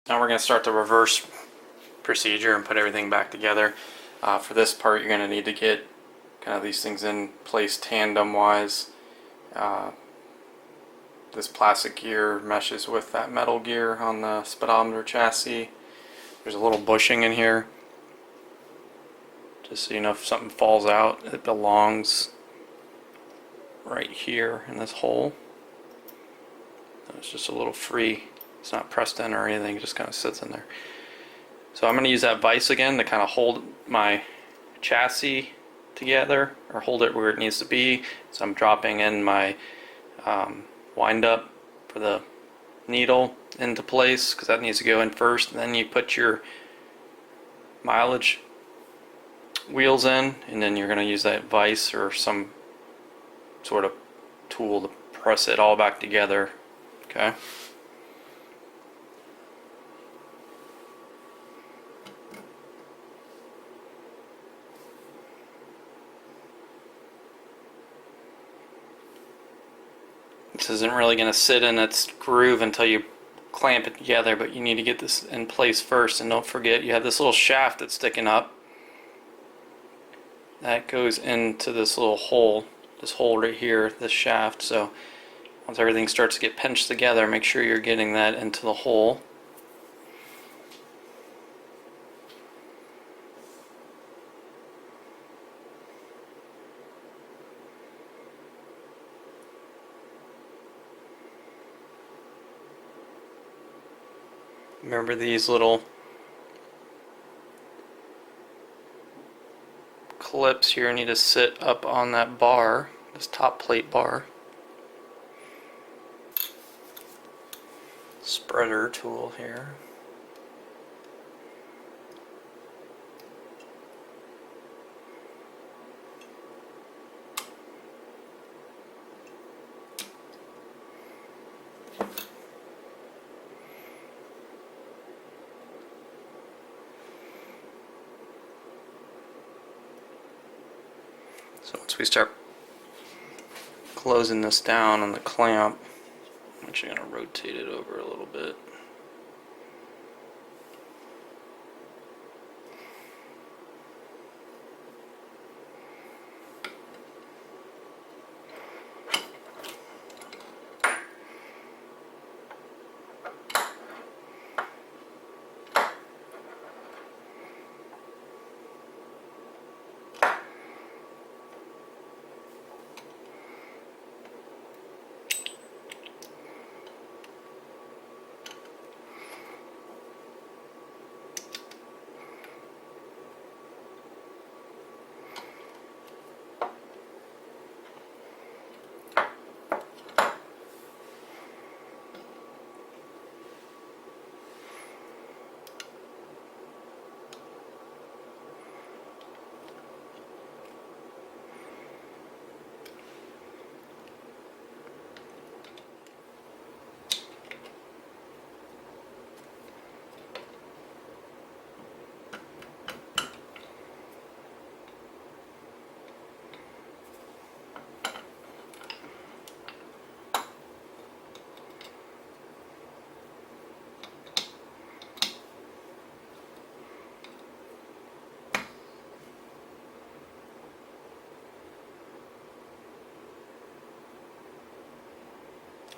Now we're going to start the reverse procedure and put everything back together. For this part, you're going to need to get kind of these things in place tandem wise. This plastic gear meshes with that metal gear on the speedometer chassis. There's a little bushing in here, just so you know if something falls out, it belongs right here in this hole. It's just a little free. It's not pressed in or anything, it just kind of sits in there. So I'm going to use that vise again to kind of hold my chassis together, or hold it where it needs to be. So I'm dropping in my wind up for the needle into place, because that needs to go in first, and then you put your mileage wheels in, and then you're going to use that vise or some sort of tool to press it all back together. Okay. This isn't really going to sit in its groove until you clamp it together, but you need to get this in place first. And don't forget, you have this little shaft that's sticking up that goes into this little hole, this hole right here, this shaft. So once everything starts to get pinched together, make sure you're getting that into the hole. Remember, these little clips here need to sit up on that bar, this top plate bar. Spreader tool here. So once we start closing this down on the clamp, I'm actually going to rotate it over a little bit.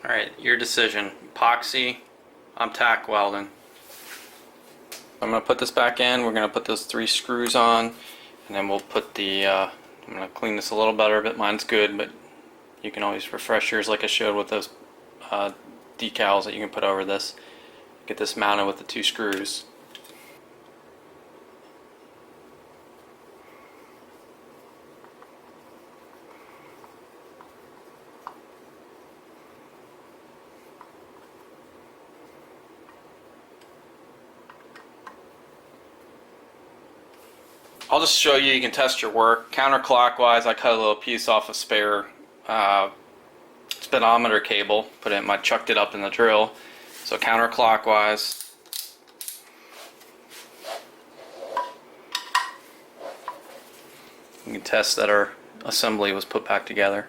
Alright, your decision. Epoxy, I'm tack welding. I'm going to put this back in, we're going to put those 3 screws on, and then we'll put the, I'm going to clean this a little better, but mine's good, but you can always refresh yours like I showed with those decals that you can put over this. Get this mounted with the 2 screws. I'll just show you, you can test your work. Counterclockwise, I cut a little piece off a spare speedometer cable, chucked it up in the drill. So counterclockwise. You can test that our assembly was put back together.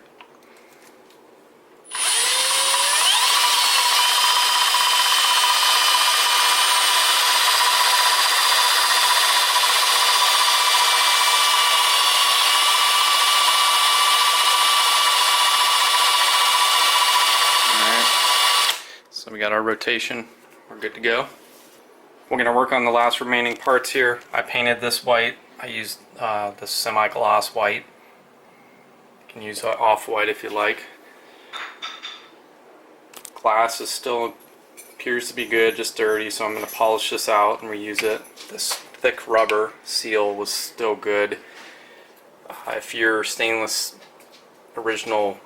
So we got our rotation, we're good to go. We're going to work on the last remaining parts here. I painted this white. I used this semi-gloss white. You can use off-white if you like. Glass is still appears to be good, just dirty, so I'm going to polish this out and reuse it. This thick rubber seal was still good. If your stainless original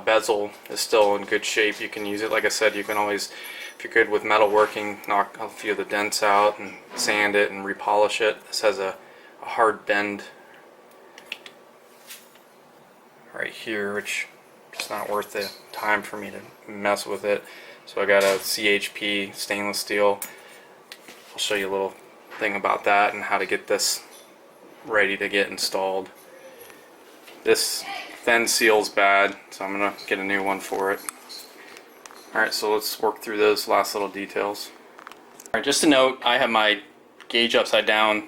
bezel is still in good shape, you can use it. Like I said, you can always, if you're good with metalworking, knock a few of the dents out and sand it and repolish it. This has a hard bend right here, which is not worth the time for me to mess with it. So I got a CHP stainless steel. I'll show you a little thing about that and how to get this ready to get installed. This thin seal's bad, so I'm gonna get a new one for it. Alright, so let's work through those last little details. Alright, just a note, I have my gauge upside down.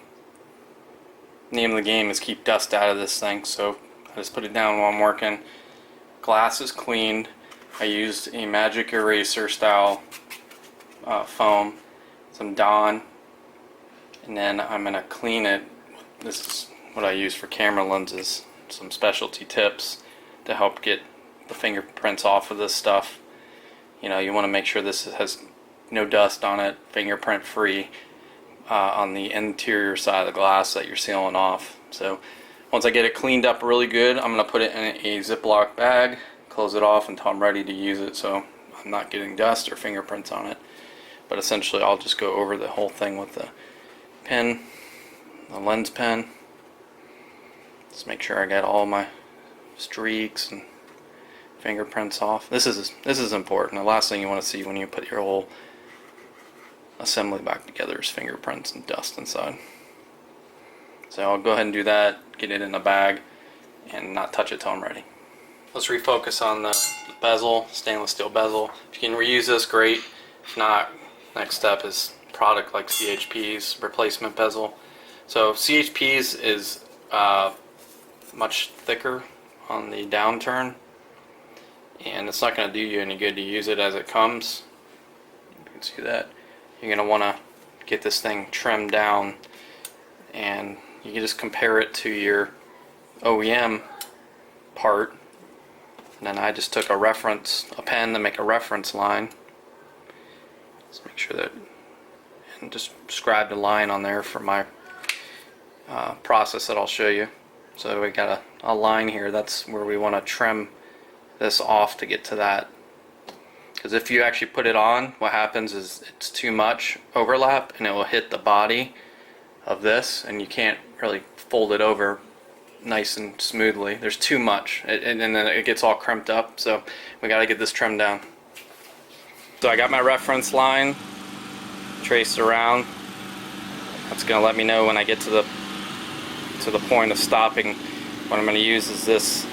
Name of the game is keep dust out of this thing, so I just put it down while I'm working. Glass is cleaned. I used a magic eraser style foam, some Dawn, and then I'm going to clean it. This is what I use for camera lenses, some specialty tips to help get the fingerprints off of this stuff. You know, you want to make sure this has no dust on it, fingerprint free on the interior side of the glass that you're sealing off. So once I get it cleaned up really good, I'm going to put it in a Ziploc bag, close it off until I'm ready to use it, so I'm not getting dust or fingerprints on it. But essentially I'll just go over the whole thing with the pen, the lens pen. Just make sure I get all my streaks and fingerprints off. This is important. The last thing you want to see when you put your whole assembly back together is fingerprints and dust inside. So I'll go ahead and do that, get it in a bag, and not touch it till I'm ready. Let's refocus on the bezel, stainless steel bezel. If you can reuse this, great. If not, next step is product like CHP's replacement bezel. So CHP's is much thicker on the downturn, and it's not going to do you any good to use it as it comes. You can see that. You're going to want to get this thing trimmed down, and you can just compare it to your OEM part. And then I just took a pen to make a reference line. Let's make sure that, and just scribed a line on there for my process that I'll show you. So we got a line here. That's where we want to trim this off to get to that. Because if you actually put it on, what happens is it's too much overlap and it will hit the body of this, and you can't really fold it over nice and smoothly. There's too much, and then it gets all crimped up, so we got to get this trimmed down. So I got my reference line traced around. That's going to let me know when I get to the point of stopping. What I'm going to use is this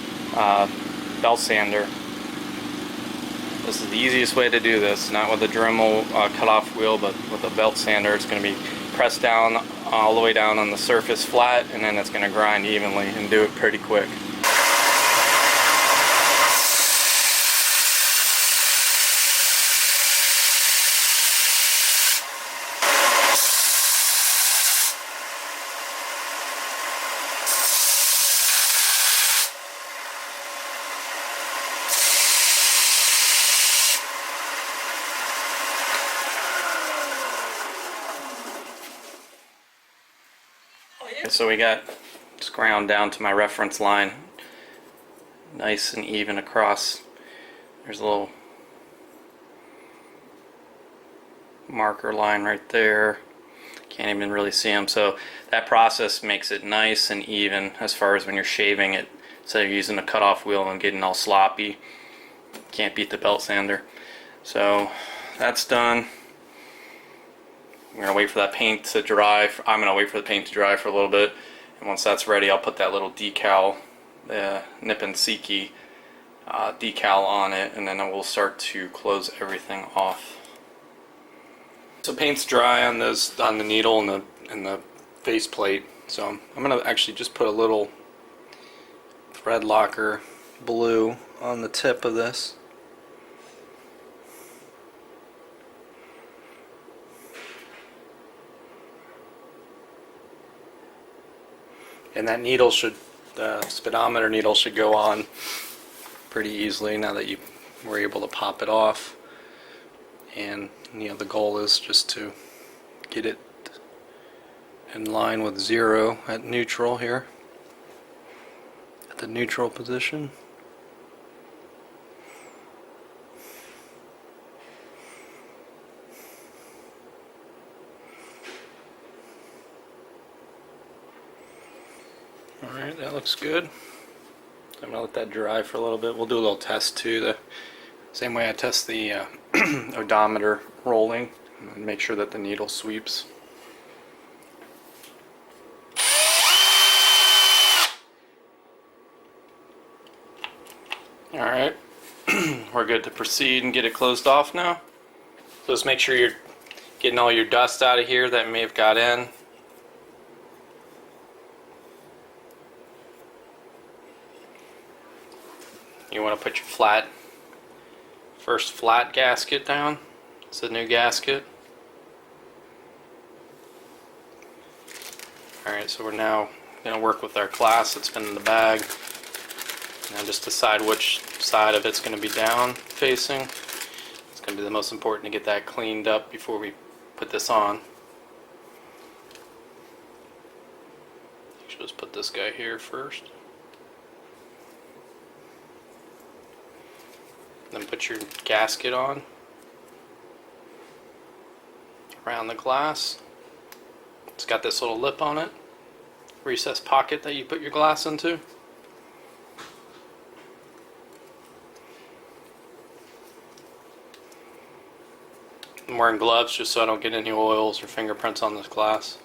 belt sander. This is the easiest way to do this, not with a Dremel cut-off wheel, but with a belt sander. It's going to be pressed down all the way down on the surface flat, and then it's going to grind evenly and do it pretty quick. So we got just ground down to my reference line, nice and even across. There's a little marker line right there. Can't even really see them. So that process makes it nice and even as far as when you're shaving it. So you're using a cutoff wheel and getting all sloppy. Can't beat the belt sander. So that's done. I'm going to wait for that paint to dry. I'm going to wait for the paint to dry for a little bit, and once that's ready, I'll put that little decal, the Nippon Seiki decal on it, and then I will start to close everything off. So paint's dry on the needle and the face plate. So I'm going to actually just put a little thread locker blue on the tip of this. And that needle should, the speedometer needle should go on pretty easily now that you were able to pop it off. And the goal is just to get it in line with 0 at neutral here, at the neutral position. Alright, that looks good. I'm going to let that dry for a little bit. We'll do a little test too, the same way I test the odometer rolling, and make sure that the needle sweeps. Alright, we're good to proceed and get it closed off now. So just make sure you're getting all your dust out of here that may have got in. You want to put your first flat gasket down. It's a new gasket. Alright, so we're now going to work with our glass that's been in the bag. Now just decide which side of it's going to be down facing. It's going to be the most important to get that cleaned up before we put this on. Should just put this guy here first. Then put your gasket on around the glass. It's got this little lip on it, recessed pocket that you put your glass into. I'm wearing gloves just so I don't get any oils or fingerprints on this glass.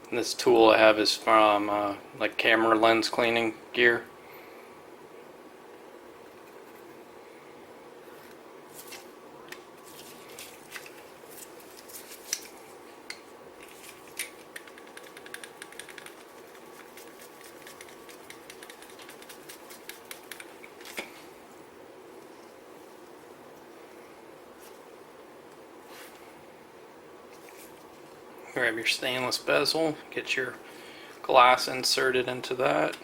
And this tool I have is from like camera lens cleaning gear. Grab your stainless bezel, get your glass inserted into that.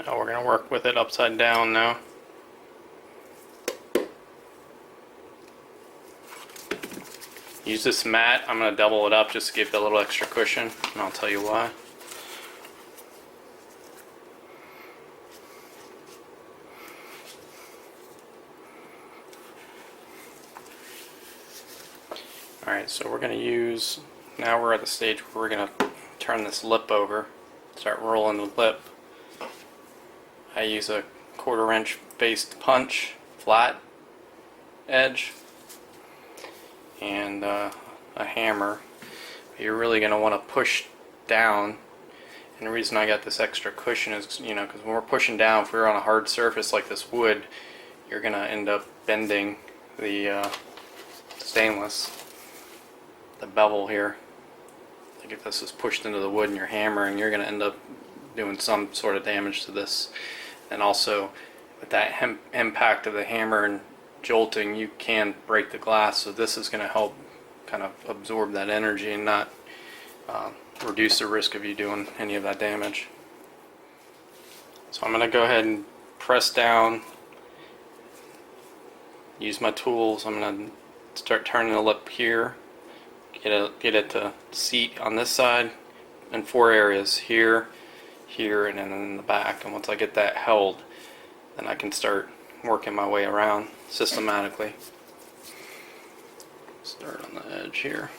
Now we're going to work with it upside down now. Use this mat. I'm going to double it up just to give it a little extra cushion, and I'll tell you why. Alright, so we're going to use, now we're at the stage where we're going to turn this lip over, start rolling the lip. I use a 1/4 inch based punch, flat edge, and a hammer. You're really going to want to push down, and the reason I got this extra cushion is, because when we're pushing down, if we're on a hard surface like this wood, you're going to end up bending the stainless, the bevel here. Like if this is pushed into the wood and you're hammering, you're going to end up doing some sort of damage to this. And also, with that impact of the hammer and jolting, you can break the glass, so this is going to help kind of absorb that energy and not reduce the risk of you doing any of that damage. So I'm going to go ahead and press down, use my tools. I'm going to start turning the lip here, get it to seat on this side in 4 areas, here, here, and then in the back. And once I get that held, then I can start working my way around systematically. Start on the edge here.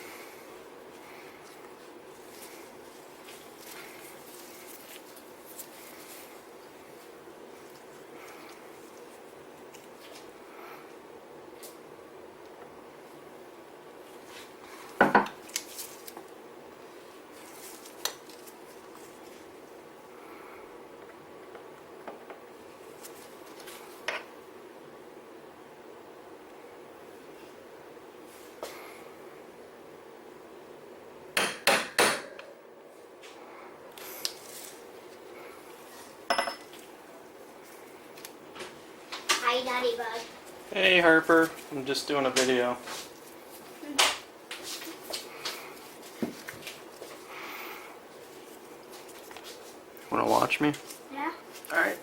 Hi, Daddy Bug. Hey Harper, I'm just doing a video. Wanna watch me? Yeah. Alright.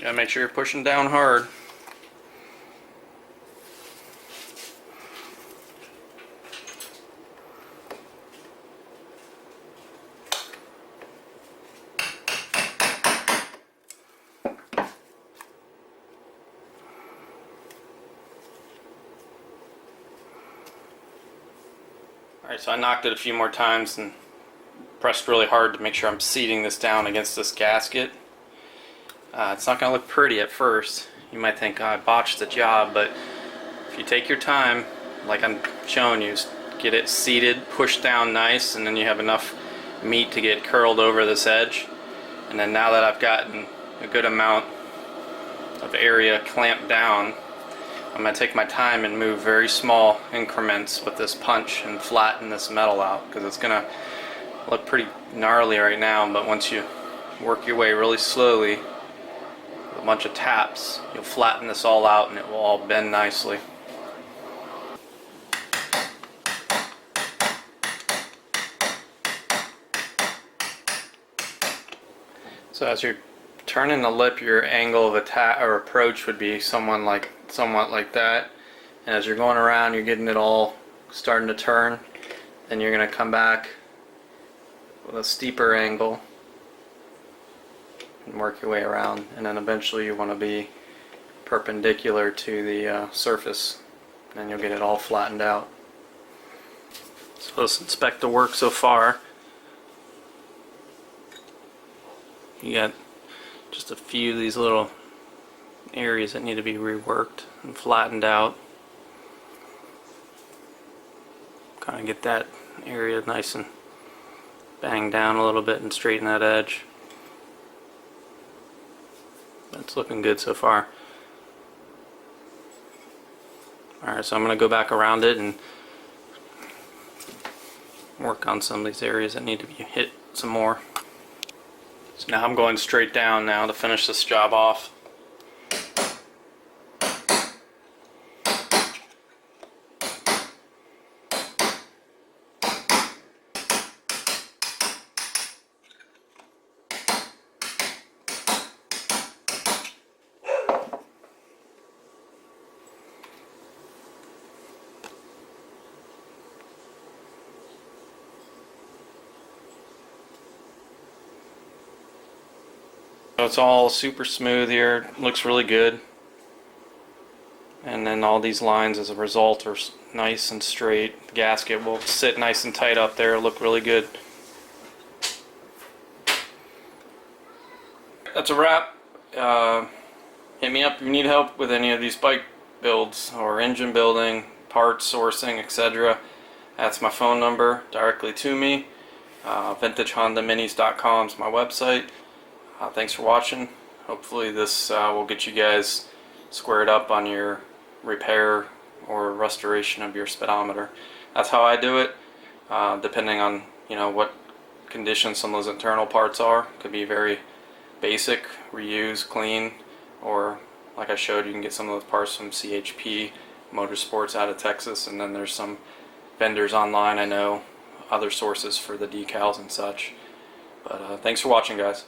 Gotta make sure you're pushing down hard. Alright, so I knocked it a few more times and pressed really hard to make sure I'm seating this down against this gasket. It's not going to look pretty at first. You might think, oh, I botched the job, but if you take your time, like I'm showing you, get it seated, pushed down nice, and then you have enough meat to get curled over this edge. And then now that I've gotten a good amount of area clamped down, I'm going to take my time and move very small increments with this punch and flatten this metal out, because it's going to look pretty gnarly right now, but once you work your way really slowly with a bunch of taps, you'll flatten this all out and it will all bend nicely. So as you're turning the lip, your angle of attack or approach would be somewhat like that. And as you're going around, you're getting it all starting to turn. Then you're going to come back with a steeper angle and work your way around. And then eventually you want to be perpendicular to the surface. And then you'll get it all flattened out. So let's inspect the work so far. You got just a few of these little areas that need to be reworked and flattened out. Kind of get that area nice and banged down a little bit and straighten that edge. That's looking good so far. Alright, so I'm going to go back around it and work on some of these areas that need to be hit some more. So now I'm going straight down now to finish this job off. So it's all super smooth here, looks really good, and then all these lines as a result are nice and straight. The gasket will sit nice and tight up there, look really good. That's a wrap. Hit me up if you need help with any of these bike builds or engine building, parts sourcing, etc. That's my phone number directly to me. VintageHondaMinis.com is my website. Thanks for watching. Hopefully this will get you guys squared up on your repair or restoration of your speedometer. That's how I do it, depending on what condition some of those internal parts are. Could be very basic, reuse, clean, or like I showed, you can get some of those parts from CHP Motorsports out of Texas, and then there's some vendors online, I know, other sources for the decals and such. But thanks for watching, guys.